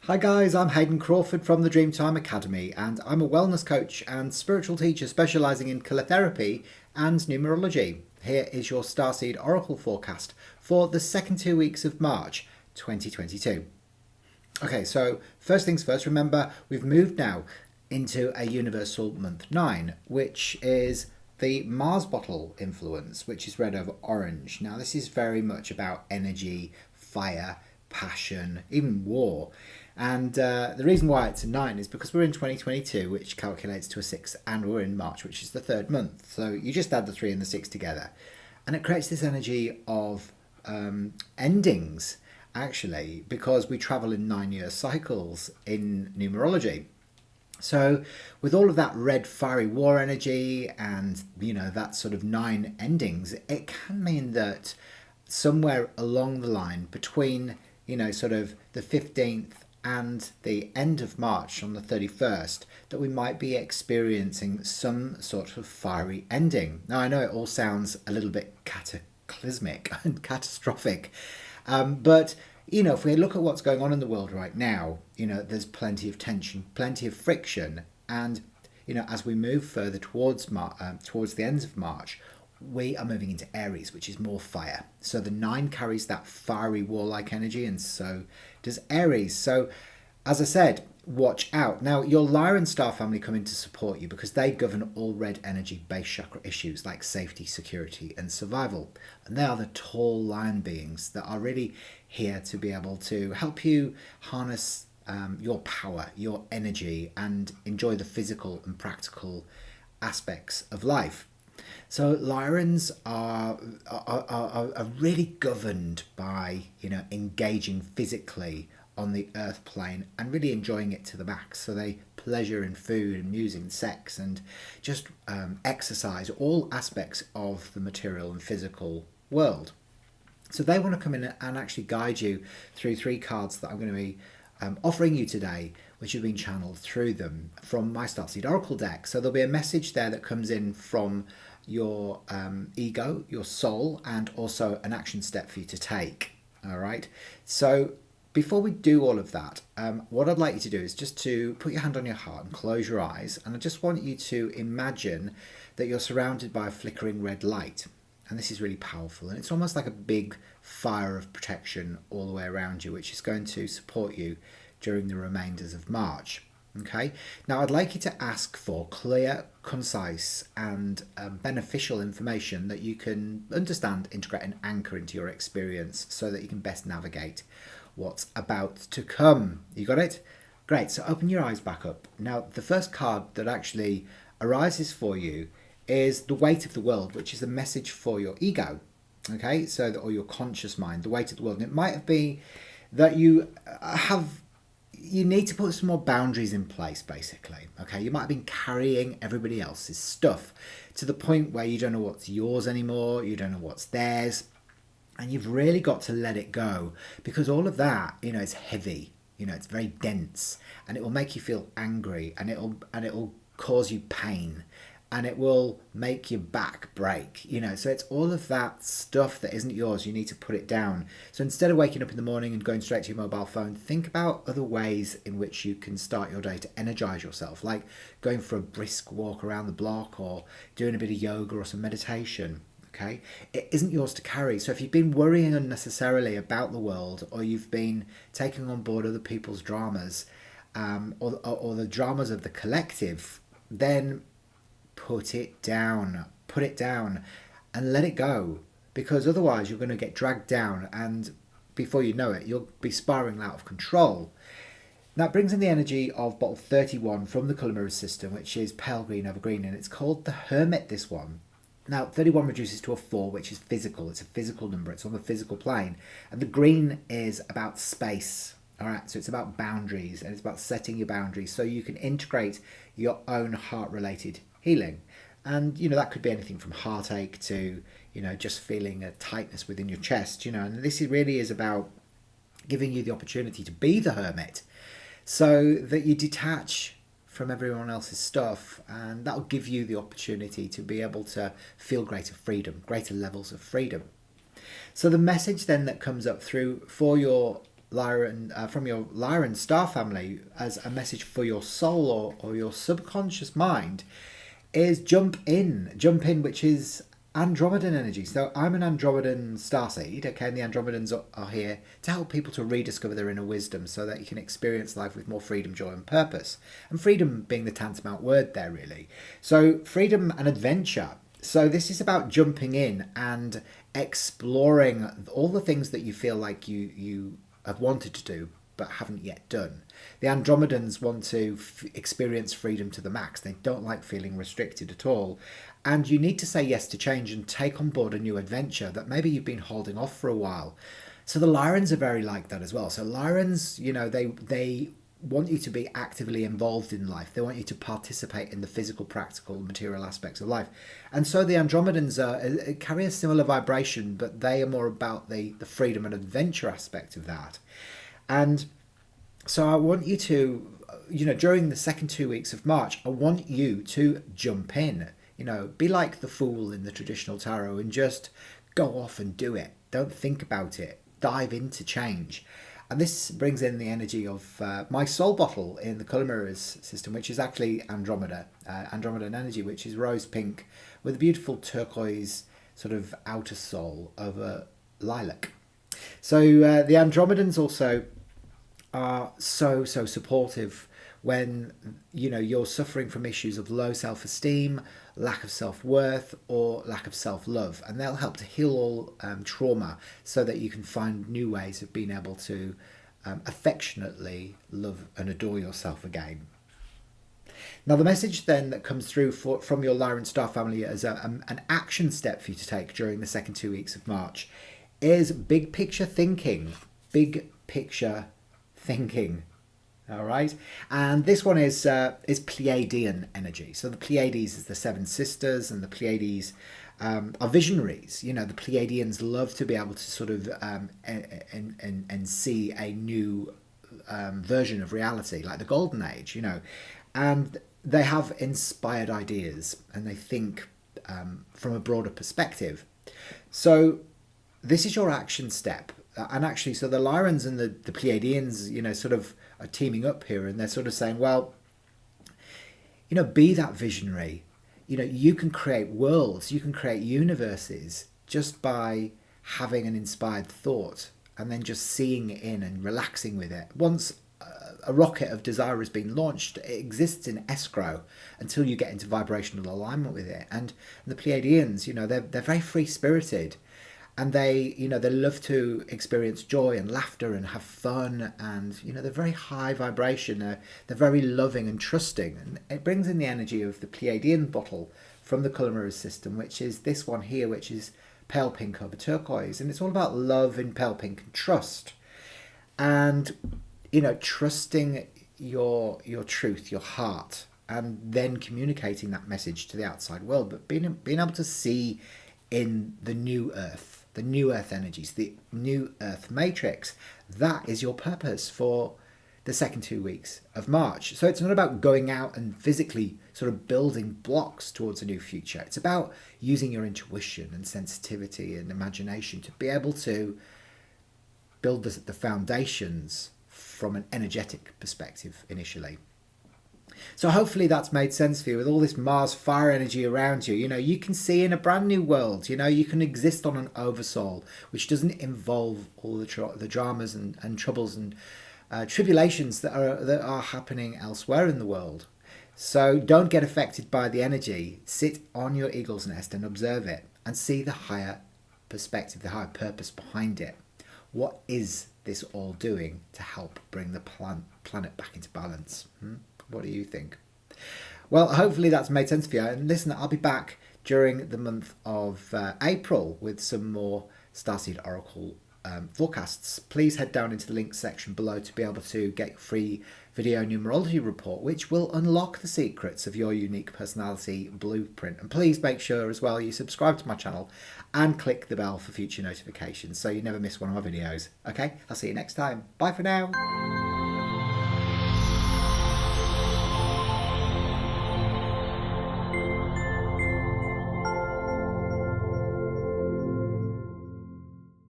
Hi guys, I'm Hayden Crawford from the Dreamtime Academy, and I'm a wellness coach and spiritual teacher specialising in calotherapy and numerology. Here is your Starseed Oracle forecast for the second 2 weeks of March 2022. Okay, so first things first, remember we've moved now into a universal month 9, which is the Mars bottle influence, which is red over orange. Now this is very much about energy, fire, passion, even war. And the reason why it's a 9 is because we're in 2022, which calculates to a 6, and we're in March, which is the third month. So you just add the 3 and the 6 together. And it creates this energy of endings, actually, because we travel in 9-year cycles in numerology. So with all of that red fiery war energy and, that sort of 9 endings, it can mean that somewhere along the line between, sort of the 15th and the end of March on the 31st, that we might be experiencing some sort of fiery ending. Now, I know it all sounds a little bit cataclysmic and catastrophic, but if we look at what's going on in the world right now, there's plenty of tension, plenty of friction, and as we move further towards the ends of March, we are moving into Aries, which is more fire. So the 9 carries that fiery warlike energy, and so does Aries. So as I said, watch out. Now, your Lyran star family come in to support you because they govern all red energy base chakra issues like safety, security, and survival. And they are the tall lion beings that are really here to be able to help you harness your power, your energy, and enjoy the physical and practical aspects of life. So Lyrans are really governed by engaging physically on the earth plane and really enjoying it to the max. So they pleasure in food and music and sex and just exercise, all aspects of the material and physical world. So they want to come in and actually guide you through 3 cards that I'm going to be offering you today, which have been channeled through them from my Starseed Oracle deck. So there'll be a message there that comes in from your ego, your soul, and also an action step for you to take. All right. So before we do all of that, what I'd like you to do is just to put your hand on your heart and close your eyes. And I just want you to imagine that you're surrounded by a flickering red light. And this is really powerful. And it's almost like a big fire of protection all the way around you, which is going to support you during the remainders of March. Okay. Now, I'd like you to ask for clear, concise, and beneficial information that you can understand, integrate, and anchor into your experience so that you can best navigate what's about to come. You got it? Great. So open your eyes back up. Now, the first card that actually arises for you is the weight of the world, which is a message for your ego. Okay. So, or your conscious mind, the weight of the world. And it might be that you need to put some more boundaries in place, basically. Okay, you might have been carrying everybody else's stuff to the point where you don't know what's yours anymore, you don't know what's theirs, and you've really got to let it go, because all of that, is heavy, it's very dense, and it will make you feel angry, and it'll cause you pain, and it will make your back break, so it's all of that stuff that isn't yours. You need to put it down. So instead of waking up in the morning and going straight to your mobile phone, think about other ways in which you can start your day to energize yourself, like going for a brisk walk around the block or doing a bit of yoga or some meditation. Okay, it isn't yours to carry. So if you've been worrying unnecessarily about the world, or you've been taking on board other people's dramas, or the dramas of the collective, then put it down, and let it go, because otherwise you're going to get dragged down, and before you know it, you'll be spiraling out of control. That brings in the energy of bottle 31 from the colour mirror system, which is pale green over green, and it's called the Hermit, this one. Now, 31 reduces to a 4, which is physical. It's a physical number. It's on the physical plane. And the green is about space. All right, so it's about boundaries, and it's about setting your boundaries so you can integrate your own heart-related healing. And that could be anything from heartache to just feeling a tightness within your chest, and this really is about giving you the opportunity to be the hermit, so that you detach from everyone else's stuff, and that'll give you the opportunity to be able to feel greater freedom, greater levels of freedom. So the message then that comes up through for your from your Lyran star family as a message for your soul or your subconscious mind is jump in, which is Andromedan energy. So I'm an Andromedan starseed, okay, and the Andromedans are here to help people to rediscover their inner wisdom so that you can experience life with more freedom, joy and purpose. And freedom being the tantamount word there, really. So freedom and adventure. So this is about jumping in and exploring all the things that you feel like you have wanted to do but haven't yet done. The Andromedans want to experience freedom to the max. They don't like feeling restricted at all. And you need to say yes to change and take on board a new adventure that maybe you've been holding off for a while. So the Lyrans are very like that as well. So Lyrans, you know, they want you to be actively involved in life. They want you to participate in the physical, practical, material aspects of life. And so the Andromedans carry a similar vibration, but they are more about the freedom and adventure aspect of that. And so I want you to, you know, during the second 2 weeks of March, I want you to jump in, you know, be like the fool in the traditional tarot and just go off and do it. Don't think about it. Dive into change. And this brings in the energy of my soul bottle in the colour mirrors system, which is actually Andromedan energy, which is rose pink with a beautiful turquoise sort of outer soul over lilac. So the Andromedans also are so supportive when, you know, you're suffering from issues of low self-esteem, lack of self-worth or lack of self-love, and they'll help to heal all trauma so that you can find new ways of being able to affectionately love and adore yourself again. Now the message then that comes through from your Lyran star family as an action step for you to take during the second 2 weeks of March is big picture thinking. Big picture thinking. All right, and this one is Pleiadian energy. So the Pleiades is the seven sisters, and the Pleiades are visionaries. You know, the Pleiadians love to be able to sort of and see a new version of reality, like the Golden Age. You know, and they have inspired ideas, and they think from a broader perspective. So this is your action step. And actually, so the Lyrans and the Pleiadians, you know, sort of are teaming up here, and they're sort of saying, well, you know, be that visionary. You know, you can create worlds, you can create universes just by having an inspired thought and then just seeing it in and relaxing with it. Once a rocket of desire has been launched, it exists in escrow until you get into vibrational alignment with it. And the Pleiadians, you know, they're very free-spirited. And they, you know, they love to experience joy and laughter and have fun, and, you know, they're very high vibration. They're very loving and trusting, and it brings in the energy of the Pleiadian bottle from the colour mirrors system, which is this one here, which is pale pink over turquoise, and it's all about love in pale pink and trust, and, you know, trusting your truth, your heart, and then communicating that message to the outside world, but being able to see in the new earth. The new earth energies, the new earth matrix, that is your purpose for the second 2 weeks of March. So it's not about going out and physically sort of building blocks towards a new future. It's about using your intuition and sensitivity and imagination to be able to build the foundations from an energetic perspective initially. So hopefully that's made sense for you with all this Mars fire energy around you. You know, you can see in a brand new world. You know, you can exist on an oversoul, which doesn't involve all the dramas and troubles and tribulations that are happening elsewhere in the world. So don't get affected by the energy. Sit on your eagle's nest and observe it and see the higher perspective, the higher purpose behind it. What is this all doing to help bring the planet back into balance? What do you think? Well, hopefully that's made sense for you. And listen, I'll be back during the month of April with some more Starseed Oracle forecasts. Please head down into the links section below to be able to get your free video numerology report, which will unlock the secrets of your unique personality blueprint. And please make sure as well you subscribe to my channel and click the bell for future notifications so you never miss one of my videos. Okay, I'll see you next time. Bye for now.